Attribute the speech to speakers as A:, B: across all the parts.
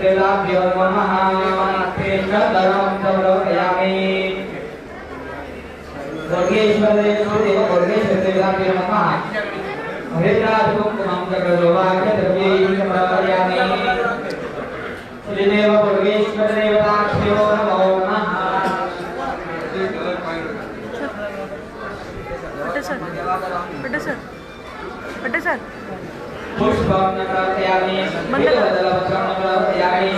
A: तेलाभ्यो नमः तेजधरं समर्पयामि सर्वेश्वरे देव सर्वेश्वरेभ्यो नमः हरिद्रासुं कुमंसकरोवाचद्रव्यै समर्पयामि श्रीदेव सर्वेश्वरदेवताभ्यो नमो नमः
B: पटे सर
A: पुष्पं नमस्यामि मंगलवदलवत्रं नमस्यामि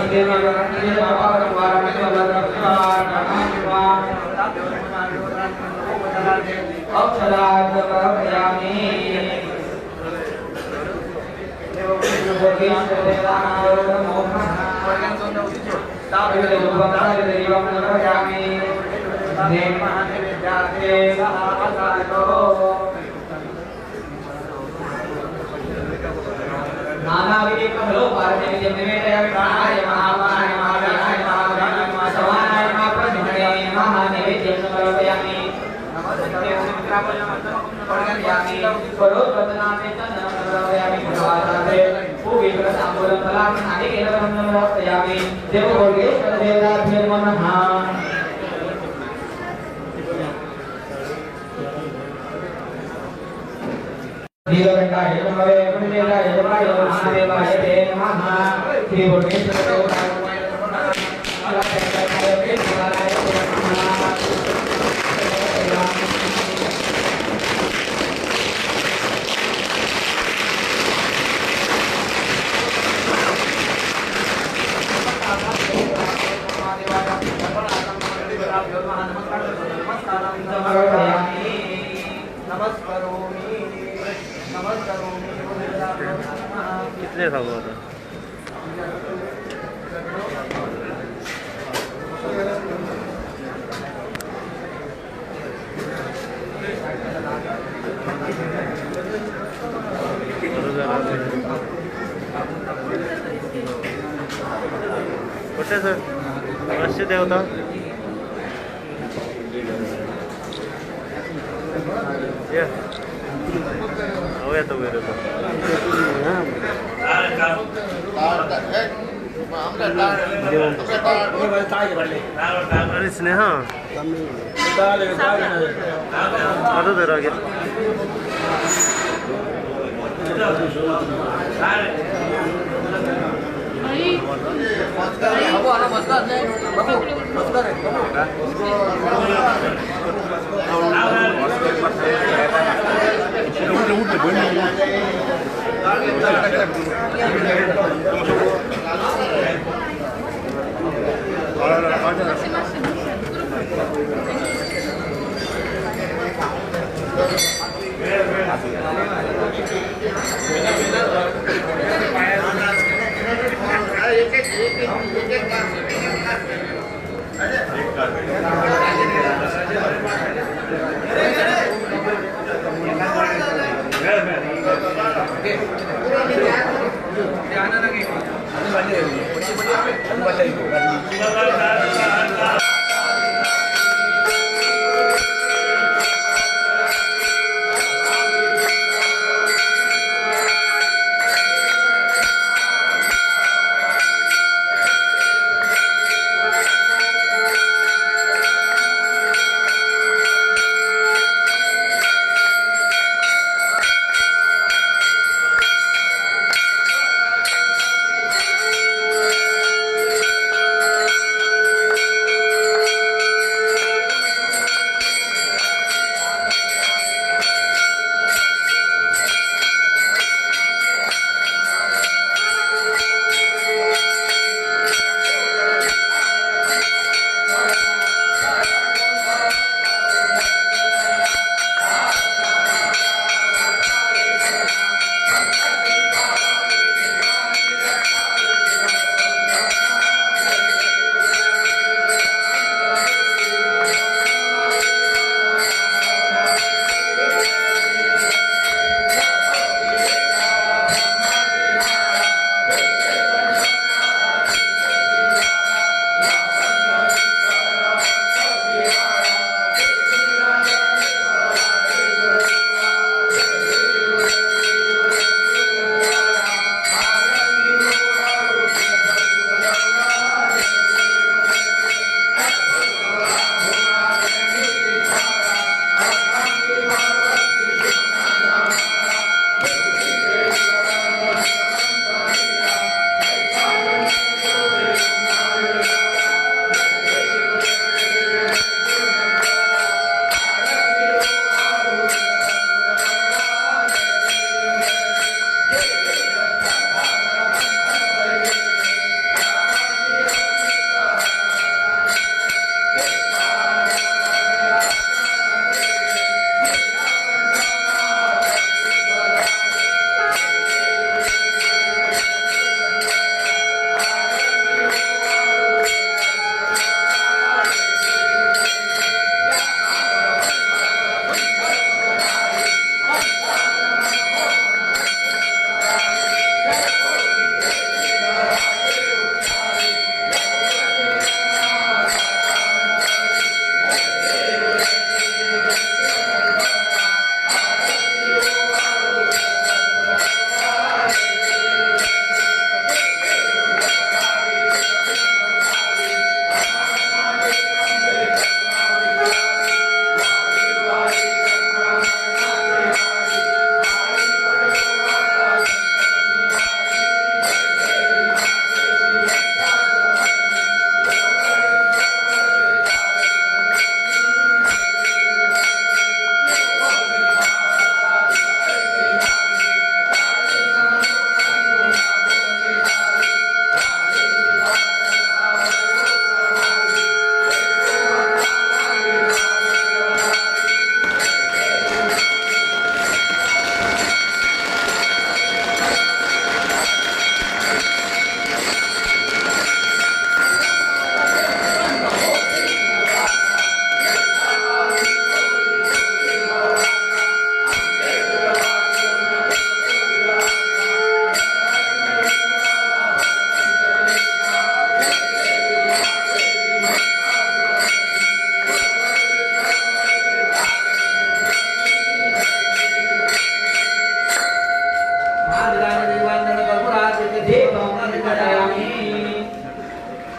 A: अक्षरात् नमस्यामि नानाविधे कमलो पार्थिव निवेदयामि प्राणाय महामाय महाव्याय महाव्याय समानाय महाप्रतिष्ठे महानैवेद्यं समर्पयामि नमस्ते मित्रापयमन्तरं परोपतनामे तन्नं समर्पयामि भगवानाते भूविप्रताम्बूलं फलानि नारिकेलं समर्पयामि देवगोर्गेश्वर देवताभ्यो नमः नीलकंठाय नमः वेंकटेशाय नमः महादेवाय ते नमः श्री बोर्गेश्वर देवताय
C: कितने था वो था कुठे सर कसे देवता या हो येतो वेळ आणि स्नेहा आता जरा घे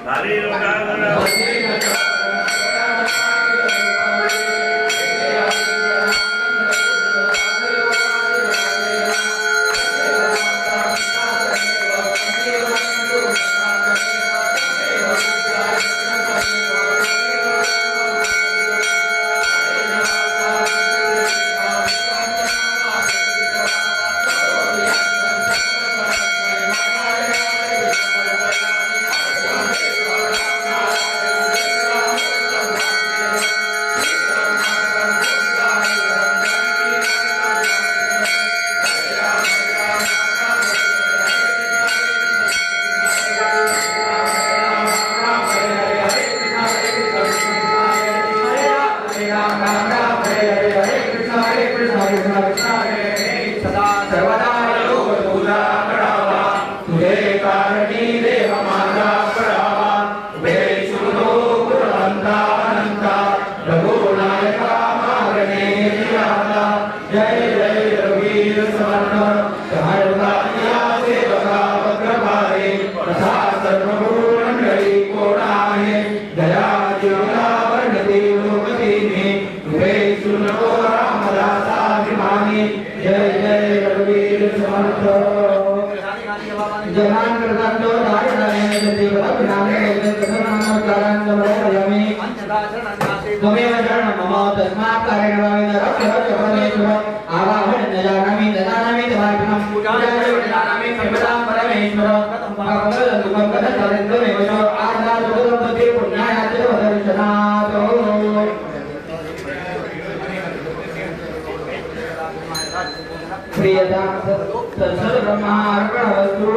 C: भारी लोकांना
A: सदा सर्वदा योग तुझा करावा तुझे कारणी देव माझा करावा उभे सुनो गुणवंता अनंता रघुनायका मागणे निराला जय जय रघुवीर समर्थ धारकाया सेवका वक्रभारे तथा सर्वगुणमंडळी कोण आहे दया जीवना वर्णती लोकतीने उभे सुनो रामदासाभिमानी जय जय रघुवीर समर्थ जनान करतांतो धारणाने देवतानामे कथनामकारांत वरयामि त्वमेव शरणं मम तस्मात् कारणेन रक्ष परमेश्वर आवाहन न जानामि ददानामि तवार्पणं पूजां जानामि सर्वदा परमेश्वर भगवन् दुःखं कथयन्त्वमेव आदा सुगमपति पुण्याय च दर्शनात् प्रियदा सर्वब्रह्मार्पणवस्तु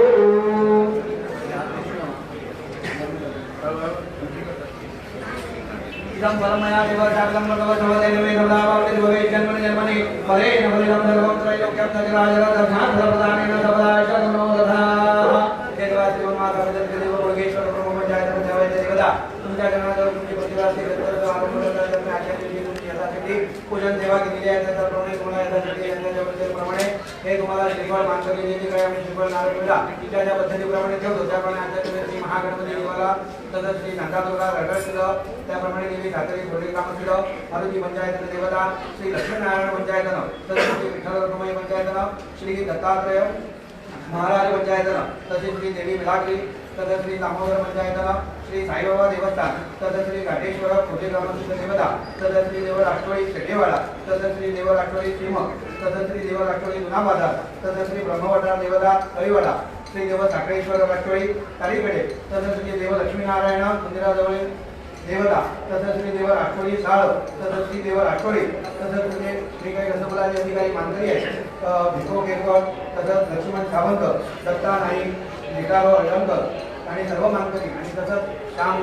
A: इदं परमया देवतागं भगवतोदेवे देवतावते भवे जन्मनि जन्मनि परे नवलिदं सर्वं त्रैलोक्यं तजराजरधर्मात् सर्वदानेन सर्वदा शरणो दधाः देवादिदेव माता देव भोगेश्वर ब्रह्मचार्य देवता देवता तुमच्या जनावर तुमची प्रतिवासी करतो आरोग्य करणे आचार्य तुमची यथाशक्ती पूजन सेवा केलेली आहे त्याप्रमाणे तुम्हाला यथाशक्ती यंत्राच्या प्रमाणे हे तुम्हाला श्रीफळ मानकरी जे काय आम्ही श्रीफळ नारळ मिळा त्या ज्या पद्धतीप्रमाणे ठेवतो त्याप्रमाणे आचार्य श्री महागणपती देवाला तसंच श्री नंदादुर्गा रडळ त्याप्रमाणे देवी सातरी थोडी कामं केलं आरोग्य पंचायत देवता श्री लक्ष्मीनारायण पंचायत तसंच श्री विठ्ठल रखुमाई पंचायत श्री दत्तात्रय महाराज पंचायत तसेच श्री देवी मिलाग्री तसंच श्री दामोदर पंचायत श्री साईबाबा देवस्थान तसंच श्री घाटेश्वर खोटे ग्रामस्थ देवता तसंच श्री देव राष्ट्रवाडी शेटेवाडा तसंच श्री देव राष्ट्रवाडी श्रीमक तसंच श्री देव राष्ट्रवाडी जुना बाजार तसंच श्री ब्रह्मवटा देवता हरिवाडा श्री देव साखरेश्वर राष्ट्रवाडी कालीकडे तसंच श्री देव लक्ष्मीनारायण मंदिराजवळील देवता तसंच श्री देव राष्ट्रवाडी साळ तसंच श्री देव राष्ट्रवाडी तसंच श्री काही रसगुल्लाचे अधिकारी मानकरी आहेत भिको केरकर तसंच लक्ष्मण सावंत दत्ता नाईक निकालो अळंकर आणि सर्व मानकरी आणि तसंच श्याम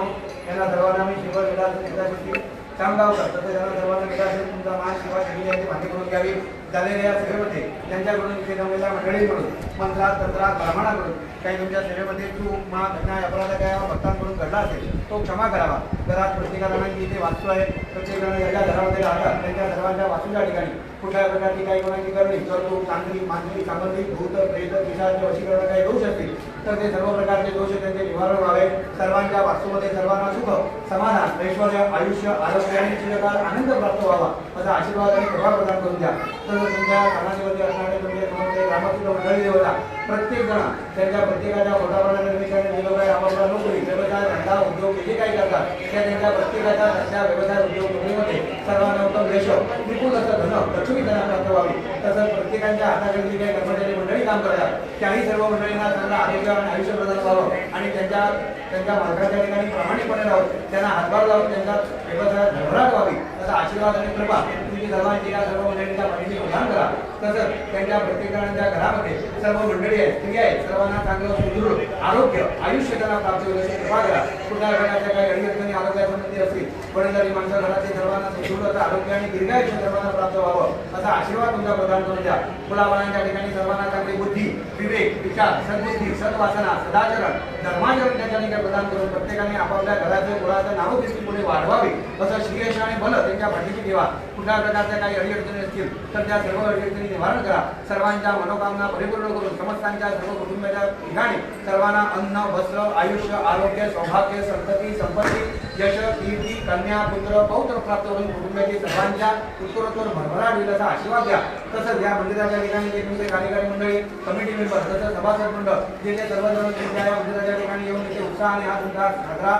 A: यांना सर्वांना मी शिवर यथाशक्ती श्यामगावकर तसंच यांना सर्वांना यथाशक्ती तुमचा मान सेवा केलेली आहे ती माहिती करून घ्यावी झालेल्या या सेवेमध्ये त्यांच्याकडून इथे जमलेल्या मंडळींकडून मंत्रात तंत्रात ब्राह्मणाकडून काही तुमच्या सेवेमध्ये चूक मा घटना अपराध काय भक्तांकडून घडला असेल तो क्षमा करावा घरात प्रत्येकाला इथे वास्तू आहे प्रत्येकाला ज्याच्या घरामध्ये राहतात त्यांच्या सर्वांच्या वास्तूच्या ठिकाणी कुठल्या प्रकारची काही कोणाची करणी चोरटूक तांत्रिक मानसिक सामाजिक भूत प्रेत पिशाच वशीकरण काही दोष असतील तर ते सर्व प्रकारचे दोष त्यांचे निवारण व्हावे सर्वांच्या वास्तूमध्ये सर्वांना सुख समाधान ऐश्वर्य आयुष्य आरोग्य आणि चिरकाल आनंद प्राप्त व्हावा असा आशीर्वाद आणि कृपा प्रदान करून द्या तसंच तुमच्या समाजामध्ये असणारे तुमचे ग्रामस्थ मंडळी देवता प्रत्येक जण त्यांच्या प्रत्येकाच्या पोटापाण्याच्या निमित्ताने जे लोक आपापला नोकरी व्यवसाय धंदा उद्योग जे काही करतात त्या त्यांच्या प्रत्येकाच्या धंदा व्यवसाय उद्योग नोकरीमध्ये सर्वांना उत्तम यश विपुल असं धन लक्ष्मी धना प्राप्त व्हावी तसंच प्रत्येकाच्या हाताखाली जी काही कर्मचारी मंडळी काम करतात त्याही सर्व मंडळींना चांगला आरोग्य आणि आयुष्य प्रदान व्हावं आणि त्यांच्या मार्गाच्या ठिकाणी प्रामाणिकपणे राहून त्यांना हातभार लावून त्यांच्या व्यवसायात भरभराट व्हावी असा आशीर्वाद आणि कृपा तुमची सर्वांची या सर्व मंडळींच्या पाठीशी प्रदान करा तसंच त्यांच्या प्रत्येकाच्या घरामध्ये सर्व मंडळी आहेत स्त्री आहेत सर्वांना चांगलं सुदृढ आरोग्य आयुष्य त्यांना प्राप्त होईल अशी कृपा करा कुठल्या प्रकारच्या काही अडीअडचणी आरोग्यासंबंधी असतील वडीलधारी माणसं घरातील सर्वांना सुदृढ असं आरोग्य आणि दीर्घायुष्य सर्वांना प्राप्त व्हावं असा आशीर्वाद तुमचा प्रदान करून द्या मुलाबाळांच्या ठिकाणी सर्वांना चांगली बुद्धी विवेक विचार सद्बुद्धी सद्वासना सदाचरण धर्माचरण त्या ठिकाणी प्रदान करून प्रत्येकाने आपापल्या घराचे कुळाचं नाव पुढे वाढवावे असं श्रेयश आणि बल त्यांच्या पाठीशी ठेवा कुठल्या प्रकारच्या काही अडीअडचणी असतील तर त्या सर्व अडीअडचणी निवारण करा. सर्वांच्या मनोकामना परिपूर्ण करून समस्तांच्या सर्व कुटुंबाच्या ठिकाणी सर्वांना अन्न, वस्त्र, आयुष्य, आरोग्य, सौभाग्य, संतती, संपत्ती, यश, कीर्ती, कन्या, पुत्र, पौत्र प्राप्त होऊन कुटुंबातील सर्वांच्या उत्तरोत्तर भरभराट होईल असा आशीर्वाद द्या. तसंच या मंदिराच्या ठिकाणी जे तुमचे कार्यकारी मंडळी, कमिटी मेंबर तसंच सभासद मंडळ जे सर्वजण तुमच्या या मंदिराच्या ठिकाणी येऊन इथे उत्साहाने हा तुमचा साजरा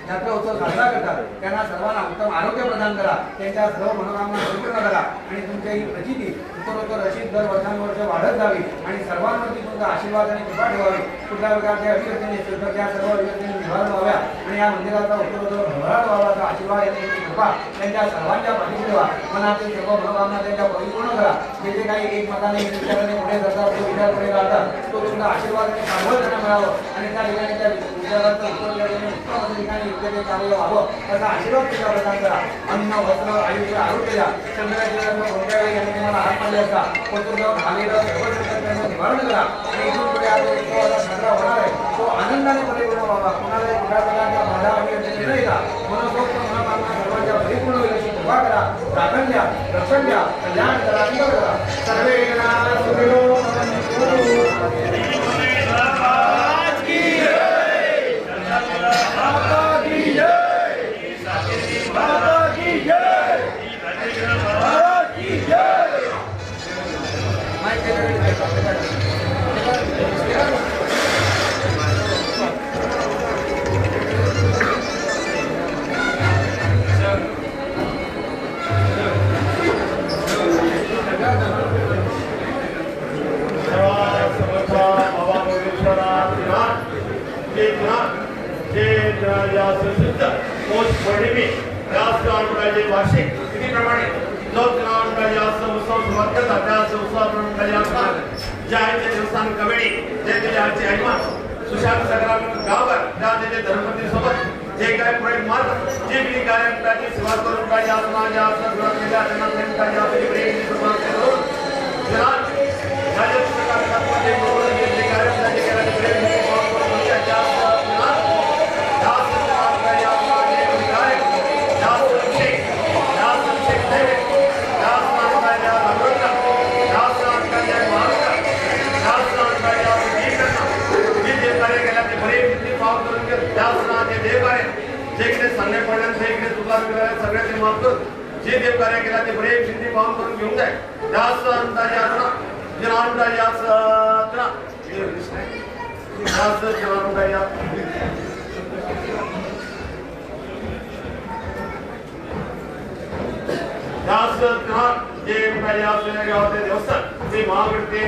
A: यात्रा उत्सव साजरा करतात त्यांना सर्वांना उत्तम आरोग्य प्रदान करा. त्यांच्या सर्व मनोकामना पूर्ण करा आणि तुमच्या ही प्रचिती उत्तरोत्तर अशी दर वर्षानुवर्ष वाढत जावी आणि सर्वांवरती तुमचा आशीर्वाद आणि कृपा ठेवावी. कुठल्या प्रकारच्या अडचणी असतील तर त्या सर्व अडचणी निवारण व्हाव्या आणि या मंदिराचा उत्तरोत्तर भरभराट व्हावा असा आशीर्वाद आणि कृपा त्यांच्या सर्वांच्या पाठीशी ठेवा. मनातील सर्व मनोकामना त्यांच्या परिपूर्ण करा. जे जे काही एकमताने विचाराने पुढे जातात तो विचार पुढे काढतात तो तुमचा आशीर्वाद आणि सामोरं त्यांना मिळावं आणि त्या ठिकाणी त्या विचाराचं उत्तर ठिकाणी ते कार्य व्हावं असा आशीर्वाद तुमचा प्रदान करा. अन्न, वस्त्र, आयुष्य, आरोग्य द्या. शंकराचार्य कोणत्या वेळी यांनी तुम्हाला हात मारले असता पतून आलेलं सर्व संकटांचं निवारण करा आणि इथून पुढे आज उत्सवाचा साजरा होणार आहे तो आनंदाने परिपूर्ण व्हावा. कोणाला कुठल्या प्रकारच्या बाधा आणि अडचणी न येता मनसोक्त मनोकामना सर्वांच्या परिपूर्ण होईल अशी कृपा करा. राखण द्या, रक्षण द्या, कल्याण करा, मंगळ करा. सर्वे जनाः सुखिनो भवन्तु.
C: वार्षिक तिथीप्रमाणे जो उत्सव सुरुवात करतात त्या उत्सवाप्रमाणे ज्या आहे देवस्थान कमिटी जे ते आजचे ऐकमान सुशांत संग्राम गावकर त्या त्याचे धर्मपत्नी सोबत जे काय पुढे मार्ग जे मी कार्यक्रमाची सेवा करून काही आत्माच्या सुरुवात केल्या त्यांना प्रेम काही आपली प्रेम सुरुवात करून जरा राजकीय कार्यक्रमामध्ये जे कार्यक्रमाचे केल्याचे प्रेम सगळ्यांनी माफ करून जे देव कार्य केला ते बरे सिद्धी पाहून करून घेऊन जाय. जास्त अंदाजे असना जनांदाजे असना जास्त जनांदाजे जास्त जे काही असलेल्या गावाचे देवस्थान ते महागडते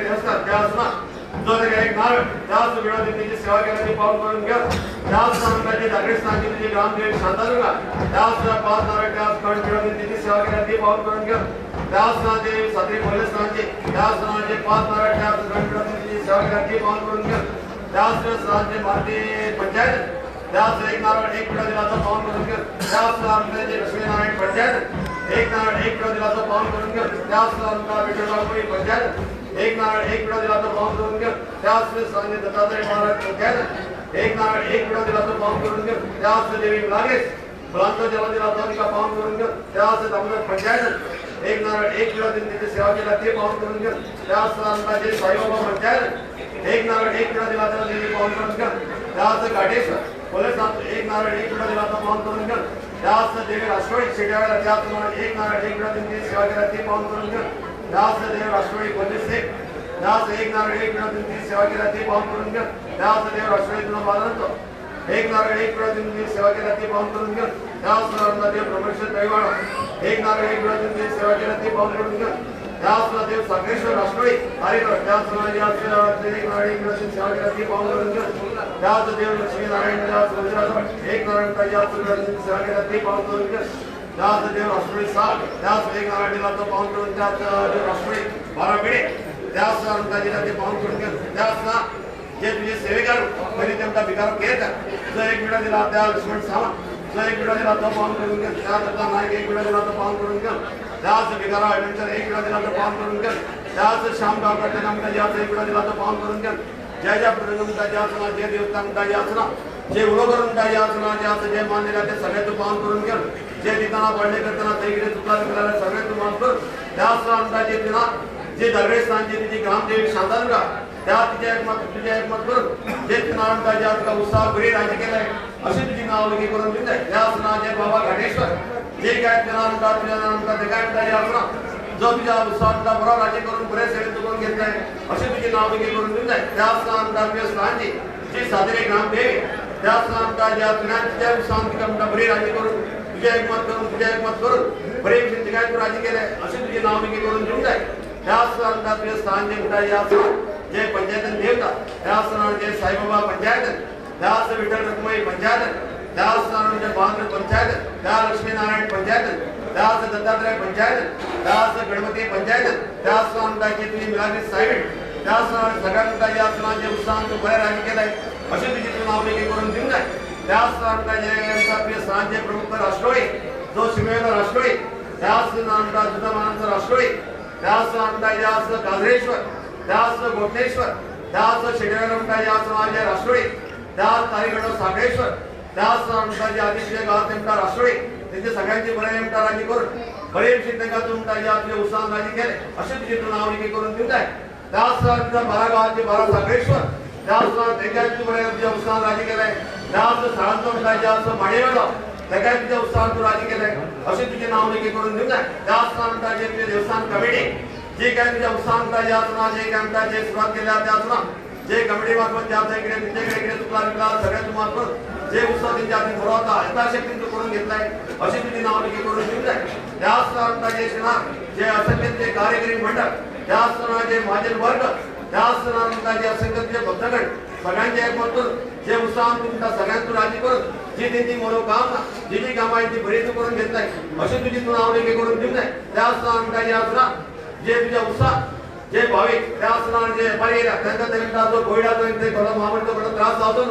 C: देवस्थान त्या असना जो एक नाव जास्त विरोधी सेवा केल्याची पाऊल करून घ्या. जास्त अंदाजे दागेस्तानची ग्रामदेव शांतादुर्गा जास्त 5 नारळ जास्त कण विरोधी सेवा केल्याची पाऊल करून घ्या. जास्त देव सात्री पोलिसांचे जास्त नावाचे 5 नारळ जास्त कण विरोधी सेवा केल्याची पाऊल करून घ्या. जास्त राज्य भारतीय पंचायत जास्त 1 नारळ 1 किलो दिलाचा पाऊल करून घ्या. जास्त अंदाजे लक्ष्मीनारायण पंचायत 1 नारळ 1 किलो दिलाचा पाऊल करून घ्या. जास्त अंदाजे विठ्ठलबाई पंचायत 1 नारळ 1 किलो दिलाचा पाऊल करून घ्या. जास्त संजय दत्तात्रय महाराज पंचायत 1 नारळ 1 किलो दिलाचा पाऊल करून घ्या. जास्त देवी लागेस फुलांचा जल दिलाचा का पाऊल करून घ्या. जास्त दामोदर पंचायत 1 नारळ 1 किलो दिलाची सेवा केला ते पाऊल करून घ्या. जास्त अंदाजे साईबाबा पंचायत 1 नारळ 1 किलो दिलाचा देवी पाऊल करून घ्या. जास्त गाडेश्वर पोलिसांचा 1 नारळ 1 किलो दिलाचा पाऊल करून घ्या. जास्त देवी राष्ट्रवादी शेट्याला जास्त 1 नारळ 1 किलो दिलाची सेवा केला ते पाऊल करून घ्या. जास्त देव राष्ट्रवादी पोलीस जास्त 1 नारळ 1 किलो दिलाची सेवा केला ते पाऊल करून घ्या. जास्त देव राष्ट्रवादी तुला बाजारांचा 1 नारळ 1 किलो दिलाची सेवा केला ते पाऊल करून घ्या. जास्त देव ब्रह्मेश्वर दैवाडा 1 नारळ 1 किलो दिलाची सेवा केला ते पाऊल करून घ्या. जास्त देव सागरेश्वर राष्ट्रवादी हरिगड जास्त 1 नारळ 1 किलो सेवा केला ते पाऊल करून घ्या. जास्त देव लक्ष्मीनारायण जास्त 1 नारळ जास्त सेवा केला ते पाऊल करून घ्या. जास्त देव राष्ट्रवादी साल जास्त 1 नारळ दिलाचा पाऊल करून जास्त देव राष्ट्रवादी 12 पिढे जास्त अंदाजीला ते पाऊल करून घ्या. जास्त जे तुझे सेवेकरू कधी त्यांचा विकार केला जो 1 मिनिट दिला त्या लक्ष्मण सावंत जो 1 मिनिट दिला तो पाऊल करून घ्या. त्यानंतर नाईक 1 मिनिट दिला तो पाऊल करून घ्या. जास्त विकारा ॲडव्हेंचर 1 मिनिट दिला तो पाऊल करून घ्या. जास्त श्याम गावकर नामका जास्त 1 मिनिट दिला तो पाऊल करून घ्या. जय जय प्रगमता जासना जय देवतांता जासना जे उडो करून जासना जास्त जे मान दिला ते सगळ्याचं पाऊल करून घ्या. जे दिताना पडले करताना तैगिरे चुकला विकला सगळे तू माफ कर त्याच अंदाजे दिना जे दरवेळेस सांजे तिची ग्रामदेवी शांतान का त्या तिच्या एक मत तुझ्या एक मत करून जे तिना अंदाजे आज का उत्साह बरी राज्य केलाय अशी तुझी नाव लगी करून दिले त्याच नाजे बाबा घाटेश्वर जे काय तिना अंदाज तुझ्या अंदाज ते काय अंदाजे असना जो तुझ्या उत्साहातला बरा राज्य करून बरे सेवे करून घेतलाय अशी तुझी नाव लगी करून दिले त्याच अंदाजे सांजे जी सादरे ग्रामदेवी त्याच अंदाजे तुझ्या उत्साहात का बरी राज्य करून तुझ्या एक मत करून बरे काय तू राज्य केलाय अशी तुझी नाव लगी करून दिले त्याच अंदाजे स्थान जे जे पंचायत देवता त्याच जे साईबाबा पंचायत त्याच विठ्ठल रखुमाई पंचायत त्याच जे बांद्र पंचायत त्या लक्ष्मीनारायण पंचायत त्याच दत्तात्रय पंचायत त्याच गणपती पंचायत त्याच अंदाजे तुम्ही मिळाली साईड त्याच सगळ्यांना जे उत्साह तू बरे राज्य केलाय अशी तुझी तू नाव लेखी करून देऊन जाय त्याच अंदाजे सांजे प्रमुख राष्ट्रोळी जो शिमेला राष्ट्रोळी त्याच नामदा जुदामानांचा राष्ट्रोळी त्याच अंदाजे आज काजरेश्वर त्याच गोटनेश्वर त्याच शेडेरमटाजे आज माझे राष्ट्रोळी त्याच तारीगड सागरेश्वर त्याच अंदाजे आदित्य गावात नेमका राष्ट्रोळी त्यांचे सगळ्यांचे बरे नेमका राज्य करून बरे शिंदे तुमटाजे आपले उत्साह राज्य केले असे तुझी तू नाव लिखी करून देऊन जाय त्याच 12 गावाचे 12 सागरेश्वर त्याच त्यांच्याचे बरे उत्साह राज्य केलाय त्याच साळंतमटाजे आज माडेवाडा सगळ्यांच्या उत्साहात तू राज्य केलंय असे तुझे नाव लेखी करून देऊन जाय त्याच अंदाजे तुझे देवस्थान कमिटी जे काय तुझ्या उत्साहात जे असना जे काय म्हणता जे सुरुवात केल्या त्या असना जे कमिटी मार्फत ज्या इकडे इकडे तुला विकला सगळ्या तू मार्फत जे उत्साह त्यांच्या हाती पुरवता यथाशक्ती तू करून घेतलाय अशी तुझी नाव लेखी करून देऊन जाय त्याच अंदाजे जे असंख्य कार्यकरी मंडळ त्याच जे महाजन वर्ग त्याच अंदाजे असंख्य भक्तगण सगळ्यांच्या एकमतून जे उत्साह तुमचा सगळ्यांतून राज्य करून जी त्यांची मनोकामना जी जी कामं आहेत ती बरी तू करून घेतलाय अशी तुझी तू नाव लेखी करून देऊन जाय त्याच अंदाजे असना जे तुझ्या उत्साह जे भाविक त्याच जे पर्याय त्यांचा त्यांचा जो कोयडाचा ते थोडा महामंडळ थोडा त्रास जातो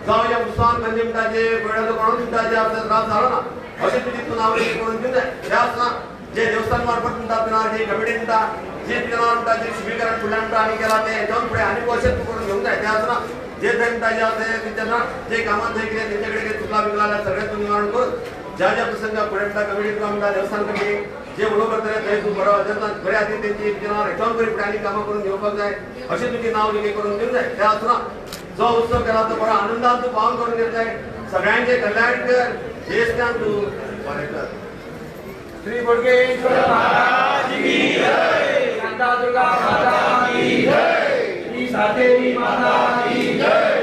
C: गाव या उत्साहात म्हणजे म्हणता जे कोयडाचा कोण म्हणता जे आपला त्रास झाला ना अशी तुझी तू नाव लेखी करून देऊन जाय त्याच जे देवस्थान मार्फत म्हणतात जे कमिटी म्हणतात जे म्हणतात जे शिबिरीकरण पुढे म्हणतात आणि केला ते जाऊन पुढे अनेक वर्ष तू करून घेऊन जाय त्याच ना जे म्हणता जे असते त्यांना जे कामात केले त्यांच्याकडे चुकला विकला सगळ्यातून निवारण करून ज्या ज्या प्रसंग पुढे कमिटी म्हणतात देवस्थान कमिटी जे बरोबर तरी तू बरोबर बरे आधी त्यांची रिटर्न करी पुढे आणि कामं करून घेऊ जाय अशी तुझी नाव लिखी करून देऊन जाय त्या असना जो उत्सव केला तो बरा आनंदात तू पावन करून घेत जाय सगळ्यांचे कल्याण कर हेच त्या तू
A: श्री बोडगेश्वर महाराज की जय, शांता दुर्गा माता की जय, श्री सातेरी माता की जय.